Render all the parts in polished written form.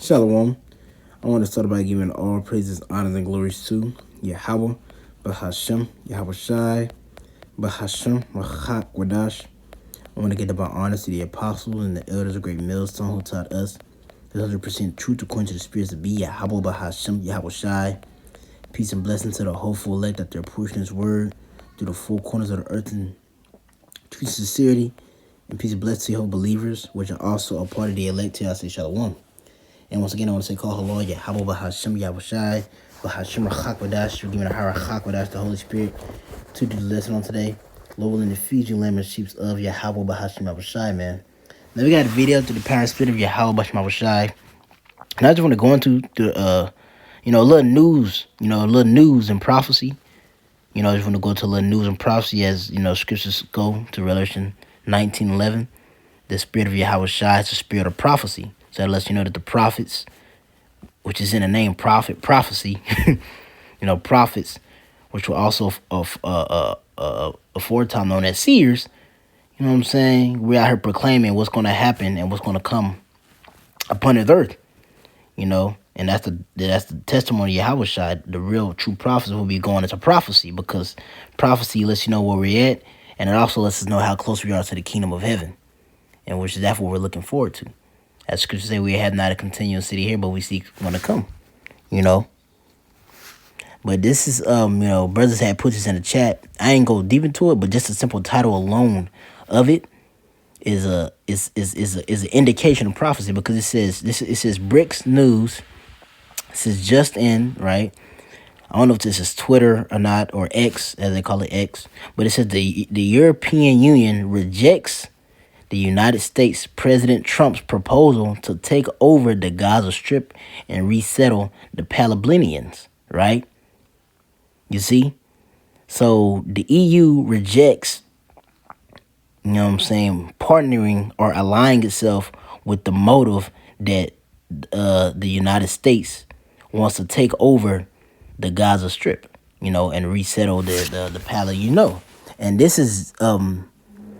Shalom. I want to start by giving all praises, honors, and glories to Yahweh, Bahashem, Yahweh Shai, Bahashem, Rahak Wadash. I want to give about honors to the apostles and the elders of Great Millstone who taught us the 100% truth according to the spirits of be Yahweh, Bahashem, Yahweh Shai. Peace and blessing to the hopeful elect that their portion is word through the four corners of the earth in true sincerity. And peace and blessing to your whole believers, which are also a part of the elect. I say Shalom. And once again, I want to say, call hello, Yahweh, Bahashem, Yahweh Shai, Bahashem, Rachak Wadash. We're giving a Harachak Wadash, the Holy Spirit, to do the lesson on today. Lord willing, the feed you, lamb and sheep of Yahweh, Bahashem, Yahweh Shai, man. Now, we got a video to the parent spirit of Yahweh, Bahashem, Yahweh Shai. And I just want to go into the, a little news and prophecy. I just want to go to a little news and prophecy as, scriptures go to Revelation 19:11. The spirit of Yahweh Shai is the spirit of prophecy. So that lets you know that the prophets, which is in the name prophecy, prophets, which were also aforetime known as seers, you know what I'm saying? We're out here proclaiming what's going to happen and what's going to come upon the earth, and that's the testimony of Yahweh Shai. The real true prophets will be going into prophecy, because prophecy lets you know where we're at, and it also lets us know how close we are to the kingdom of heaven, and which is that's what we're looking forward to. As scripture say, we have not a continuous city here, but we seek one to come, But this is, brothers had put this in the chat. I ain't go deep into it, but just a simple title alone of it is an indication of prophecy, because it says Bricks News. It says just in, right? I don't know if this is Twitter or not, or X, as they call it, X. But it says the European Union rejects the United States President Trump's proposal to take over the Gaza Strip and resettle the Palestinians, right? You see? So the EU rejects, partnering or aligning itself with the motive that the United States wants to take over the Gaza Strip, and resettle the Palestinians, And this is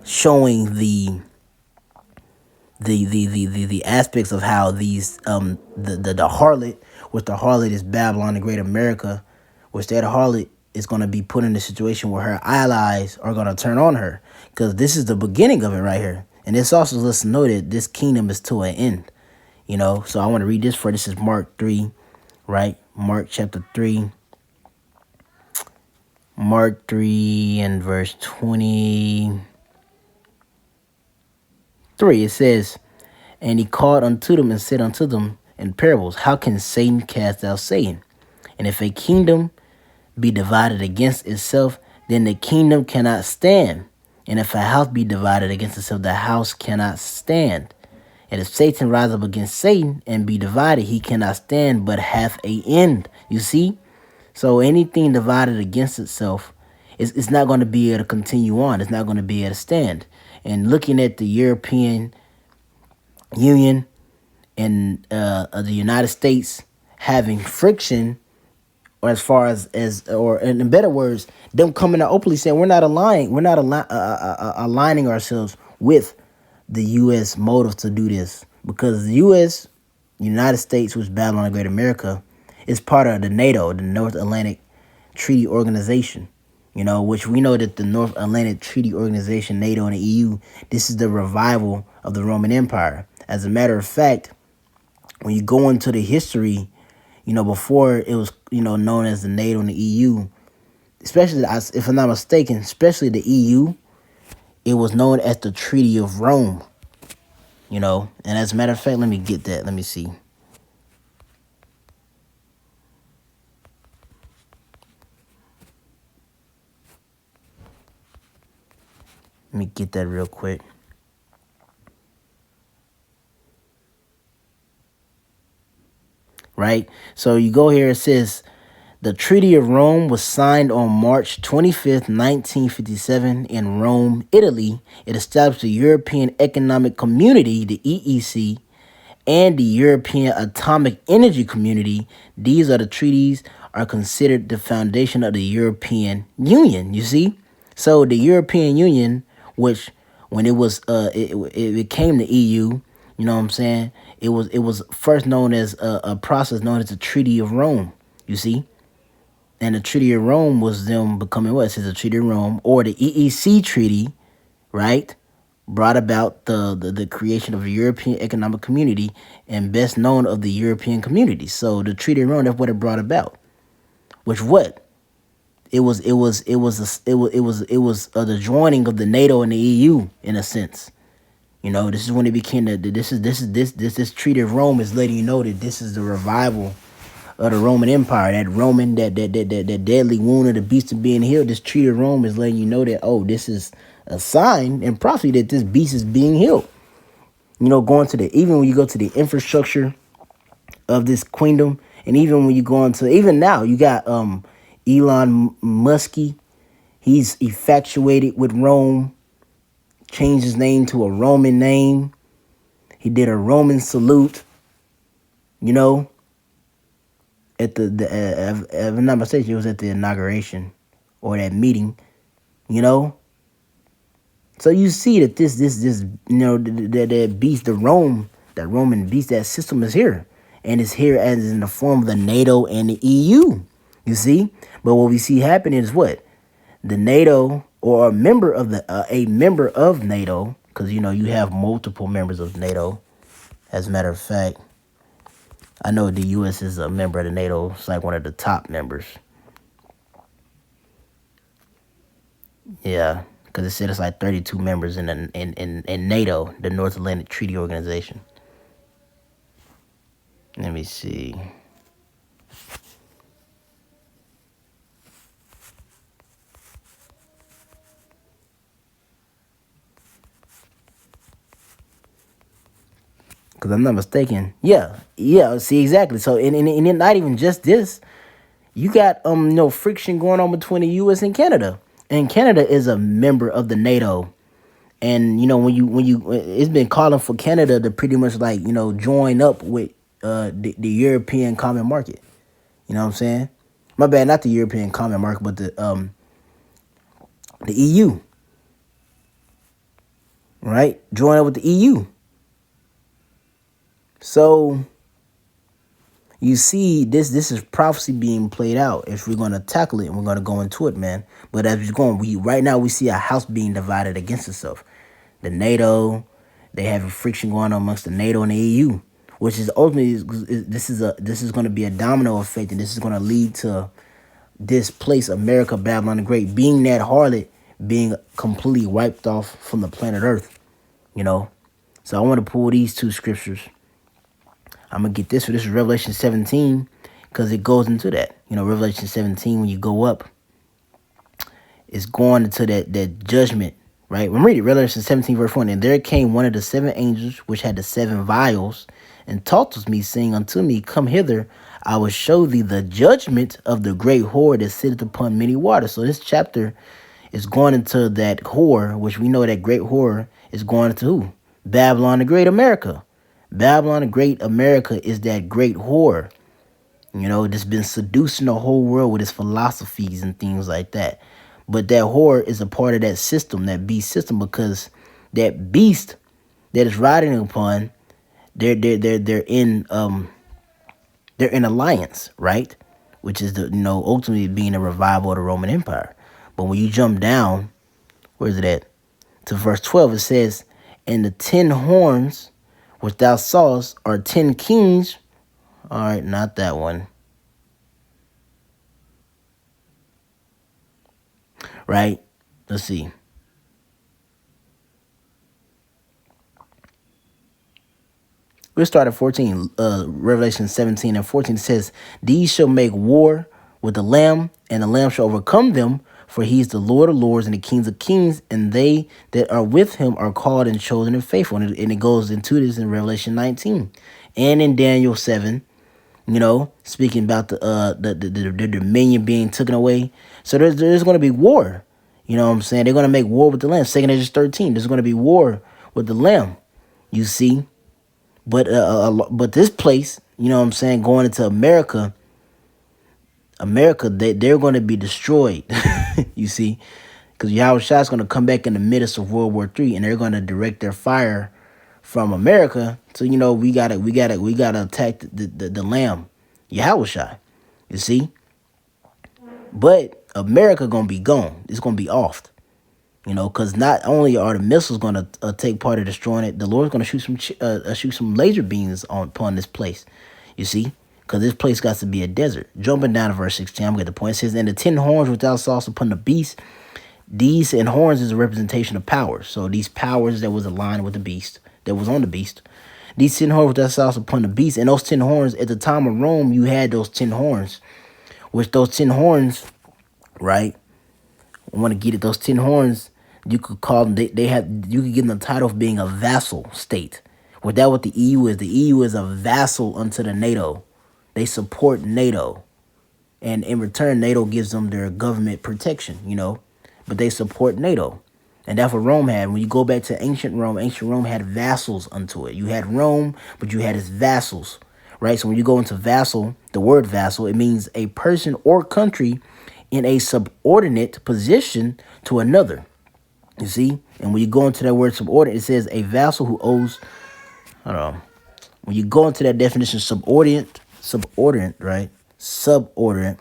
showing the aspects of how these the harlot, which the harlot is Babylon the Great America, which that harlot is going to be put in a situation where her allies are going to turn on her, because this is the beginning of it right here. And this also lets us know that this kingdom is to an end, So I want to read this for this is Mark 3, right? Mark chapter 3. Mark 3 and verse 23, it says, and he called unto them and said unto them in parables, how can Satan cast out Satan? And if a kingdom be divided against itself, then the kingdom cannot stand. And if a house be divided against itself, the house cannot stand. And if Satan rise up against Satan and be divided, he cannot stand, but hath an end. You see? So anything divided against itself, it's not going to be able to continue on. It's not going to be able to stand. And looking at the European Union and the United States having friction, or as far as or in better words, them coming out openly saying we're not aligning ourselves with the U.S. motive to do this, because the U.S. United States, which is Babylon the Great America, is part of the NATO, the North Atlantic Treaty Organization, which we know that the North Atlantic Treaty Organization, NATO and the EU, this is the revival of the Roman Empire. As a matter of fact, when you go into the history, before it was, known as the NATO and the EU, especially, if I'm not mistaken, especially the EU, it was known as the Treaty of Rome, and as a matter of fact, let me get that. Let me see. Let me get that real quick. Right? So you go here, it says, the Treaty of Rome was signed on March 25th, 1957 in Rome, Italy. It established the European Economic Community, the EEC, and the European Atomic Energy Community. These are the treaties are considered the foundation of the European Union, you see? So the European Union, which when it was it became the EU, you know what I'm saying? It was first known as a process known as the Treaty of Rome. You see, and the Treaty of Rome was them becoming what? It says the Treaty of Rome or the EEC Treaty, right? Brought about the creation of the European Economic Community and best known of the European Community. So the Treaty of Rome, that's what it brought about. Which what? It was the joining of the NATO and the EU in a sense. This is when it became this Treaty of Rome is letting you know that this is the revival of the Roman Empire. That deadly wound of the beast of being healed. This Treaty of Rome is letting you know that, oh, this is a sign and prophecy that this beast is being healed. Going to even when you go to the infrastructure of this kingdom, and even when you go into, even now, you got Elon Muskie. He's infatuated with Rome, changed his name to a Roman name. He did a Roman salute, at if I'm not mistaken, it was at the inauguration or that meeting, So you see that this that beast, that Roman beast, that system is here. And it's here as in the form of the NATO and the EU. You see? But what we see happening is what? The NATO or a member of NATO, because you have multiple members of NATO. As a matter of fact, I know the U.S. is a member of the NATO. It's like one of the top members. Yeah, because it said it's like 32 members in NATO, the North Atlantic Treaty Organization. Let me see. Because I'm not mistaken. Yeah. See, exactly. So, and not even just this. You got friction going on between the U.S. and Canada. And Canada is a member of the NATO. And when you it's been calling for Canada to pretty much join up with the European Common Market. You know what I'm saying? My bad, not the European Common Market, but the EU. Right? Join up with the EU. So you see, this is prophecy being played out. If we're gonna tackle it and we're gonna go into it, man. But as we're going, right now we see a house being divided against itself. The NATO, they have a friction going on amongst the NATO and the EU, which is ultimately this is going to be a domino effect, and this is going to lead to displace America, Babylon the Great, being that harlot, being completely wiped off from the planet Earth. So I want to pull these two scriptures. I'm gonna get this. This is Revelation 17, because it goes into that. Revelation 17, when you go up, it's going into that judgment. Right? When we read it, Revelation 17, verse 1, and there came one of the seven angels which had the seven vials, and talked with me, saying unto me, Come hither, I will show thee the judgment of the great whore that sitteth upon many waters. So this chapter is going into that whore, which we know that great whore is going into who? Babylon the Great, America. Babylon the Great, America is that great whore. That's been seducing the whole world with its philosophies and things like that. But that whore is a part of that system, that beast system, because that beast that is riding upon, they're in alliance, right? Which is ultimately being a revival of the Roman Empire. But when you jump down, where is it at? To verse 12, it says, And the 10 horns which thou sawest are 10 kings. All right, not that one. Right? Let's see. We'll start at 14. Revelation 17 and 14 says, These shall make war with the Lamb, and the Lamb shall overcome them, for he is the Lord of lords and the kings of kings, and they that are with him are called and chosen and faithful. And it goes into this in Revelation 19. And in Daniel 7, speaking about the dominion being taken away. So there's going to be war. You know what I'm saying? They're going to make war with the Lamb. 2 Ezra 13, there's going to be war with the Lamb. You see? But this place, going into America, they're going to be destroyed. You see? Because Yahushua is going to come back in the midst of World War III, and they're going to direct their fire from America to, we gotta attack the lamb, Yahushua. You see, but America gonna be gone. It's gonna be off. Because not only are the missiles gonna take part of destroying it, the Lord's gonna shoot some laser beams upon this place. You see, because this place got to be a desert. Jumping down to verse 16, I'm gonna get the point. It says, "And the 10 horns which thou sawest upon the beast, these and horns is a representation of powers. So these powers that was aligned with the beast, that was on the beast. These 10 horns which thou sawest upon the beast, and those 10 horns at the time of Rome, you had those 10 horns, which those 10 horns, right? I want to get it. Those 10 horns, you could call them. You could give them the title of being a vassal state. What the EU is. The EU is a vassal unto the NATO. They support NATO, and in return, NATO gives them their government protection. But they support NATO, and that's what Rome had. When you go back to ancient Rome had vassals unto it. You had Rome, but you had its vassals, right? So when you go into vassal, the word vassal, it means a person or country in a subordinate position to another. You see? And when you go into that word subordinate, it says a vassal who owes, hold on. When you go into that definition, subordinate, right? Subordinate.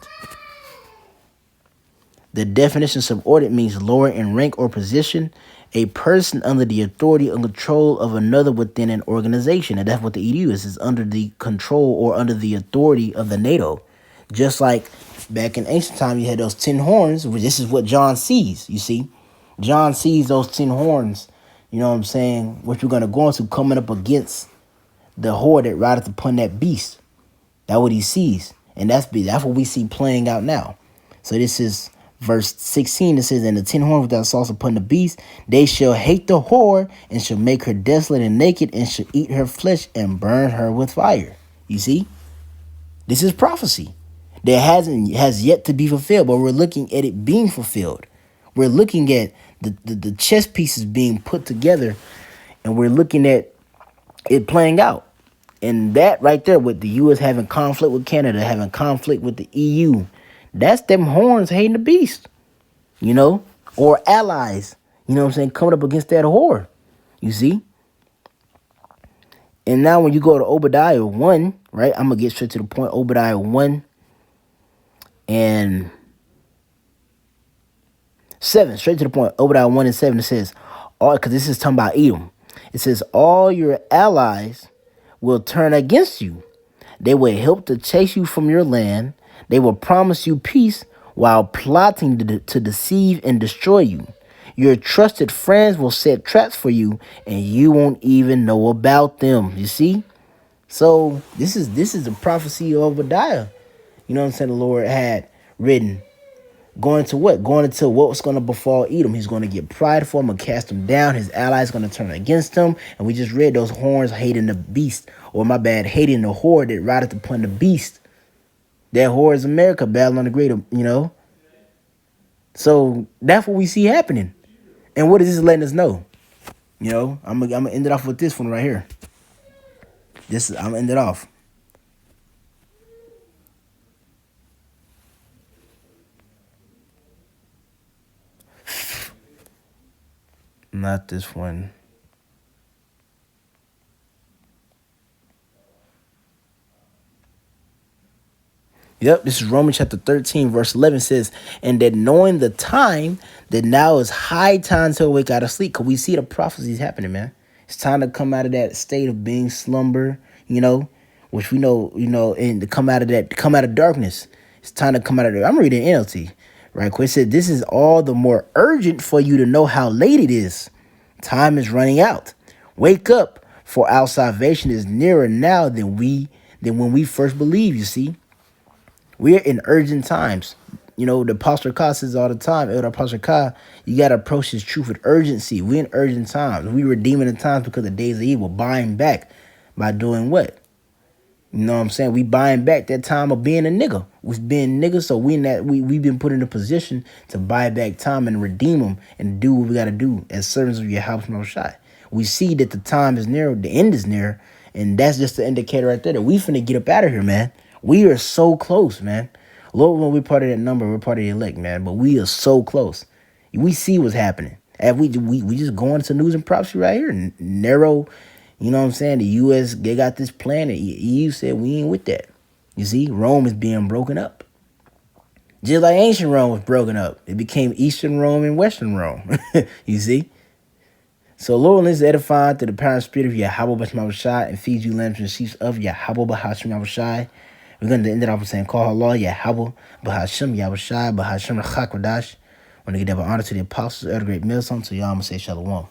The definition subordinate means lower in rank or position, a person under the authority and control of another within an organization. And that's what the EU is. It's under the control or under the authority of the NATO. Just like back in ancient time, you had those 10 horns. This is what John sees, you see. John sees those 10 horns, you know what I'm saying, which we're going to go into, coming up against the horde that rideth upon that beast. That's what he sees. And that's what we see playing out now. So this is verse 16. It says, "And the 10 horns without sauce upon the beast, they shall hate the whore, and shall make her desolate and naked, and shall eat her flesh, and burn her with fire." You see? This is prophecy that has yet to be fulfilled, but we're looking at it being fulfilled. We're looking at the chess pieces being put together, and we're looking at it playing out. And that right there, with the U.S. having conflict with Canada, having conflict with the EU, that's them horns hating the beast, or allies, what I'm saying, coming up against that whore, you see? And now when you go to Obadiah 1, right, I'm going to get straight to the point. Obadiah 1 and 7, straight to the point. Obadiah 1 and 7, it says, because this is talking about Edom. It says, "All your allies will turn against you. They will help to chase you from your land. They will promise you peace while plotting to deceive and destroy you. Your trusted friends will set traps for you, and you won't even know about them." You see? So this is the prophecy of Obadiah. You know what I'm saying? The Lord had written. Going to what? Going into what was going to befall Edom. He's going to get prideful. I'm going to cast him down. His allies going to turn against him. And we just read those horns hating the beast. Or my bad, hating the horde that rideth upon the beast. That horde is America, Babylon the Great, So that's what we see happening. And what is this letting us know? I'm gonna end it off with this one right here. I'm gonna end it off. Not this one. Yep, this is Romans chapter 13, verse 11 says, "And that knowing the time, that now is high time to awake out of sleep." Because we see the prophecies happening, man. It's time to come out of that state of being slumber, which we know, and to come out of darkness. It's time to come out of there. I'm reading NLT, right quick. It said, "This is all the more urgent for you to know how late it is. Time is running out. Wake up, for our salvation is nearer now than when we first believed," you see. We're in urgent times. The Apostle Ka says all the time, Elder Apostle Ka, you got to approach this truth with urgency. We're in urgent times. We redeeming the times because the days of evil, buying back by doing what? You know what I'm saying? We buying back that time of being a nigga. We've been niggas, so we've been put in a position to buy back time and redeem them and do what we got to do as servants of Yahweh Most High. We see that the time is near, the end is near, and that's just the indicator right there that we finna get up out of here, man. We are so close, man. Lord, when we're part of that number, we're part of the elect, man. But we are so close. We see what's happening. And we just go into news and prophecy right here. Narrow, You know what I'm saying? The U.S., they got this plan. The EU said we ain't with that. You see, Rome is being broken up. Just like ancient Rome was broken up. It became Eastern Rome and Western Rome. You see? So Lord, let's edify to the power and spirit of Yahweh Bashim Shai and feed you lambs and sheep of Yahweh Bahashim Shai. We're going to end it off with saying, call Allah Yahweh Bahashim Yahweh Bahashim Rachakwadash. I want to give that honor to the apostles of the great millstone. So y'all, I'm going to say shalom.